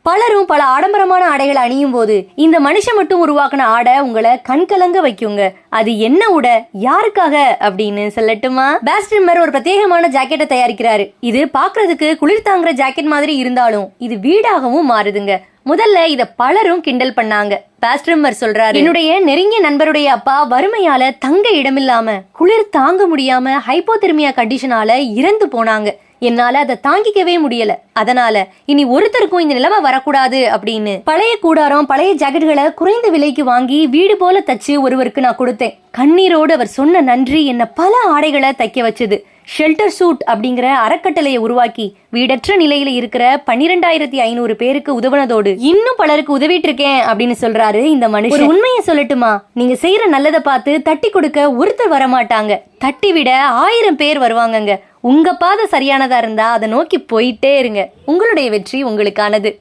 பலரும் பல ஆடம்பரமான ஆடைகளை அணியும் போது இந்த மனுஷன் மட்டும் உருவாக்குன ஆடை உங்களை கண்கலங்க வைக்குங்க. அது என்ன உடை, யாருக்காக அப்படின்னு சொல்லட்டுமா? பாஸ்டிமர் ஒரு பிரத்யேகமான ஜாக்கெட்டை தயாரிக்கிறாரு. இது பாக்குறதுக்கு குளிர் தாங்குற ஜாக்கெட் மாதிரி இருந்தாலும் இது வீடாகவும் மாறுதுங்க. முதல்ல இத பலரும் கிண்டல் பண்ணாங்க. பாஸ்டிமர் சொல்றாரு, என்னுடைய நெருங்கிய நண்பருடைய அப்பா வறுமையால தங்க இடமில்லாம குளிர் தாங்க முடியாம ஹைப்போதெர்மியா கண்டிஷனால இறந்து போனாங்க. என்னால அதை தாங்கிக்கவே முடியல. அதனால இனி ஒருத்தருக்கும் இந்த நிலைமை வரக்கூடாது அப்படின்னு பழைய கூடாரம் பழைய ஜாக்கெட்டுகளை குறைந்த விலைக்கு வாங்கி வீடு போல தச்சு ஒருவருக்கு நான் கொடுத்தேன். கண்ணீரோடு அவர் சொன்ன நன்றி என்ன பல ஆடைகளை தைக்க வச்சது. ஷெல்டர் சூட் அப்படிங்கிற அறக்கட்டளையை உருவாக்கி வீடற்ற நிலையில இருக்கிற 12,500 பேருக்கு உதவுனதோடு இன்னும் பலருக்கு உதவிட்டு இருக்கேன் அப்படின்னு சொல்றாரு இந்த மனுஷன். உண்மையை சொல்லட்டுமா, நீங்க செய்யற நல்லதை பார்த்து தட்டி கொடுக்க ஒருத்தர் வரமாட்டாங்க, தட்டி விட 1000 பேர் வருவாங்கங்க. உங்க பாதை சரியானதா இருந்தா அதை நோக்கி போயிட்டே இருங்க. உங்களுடைய வெற்றி உங்களுக்கானது.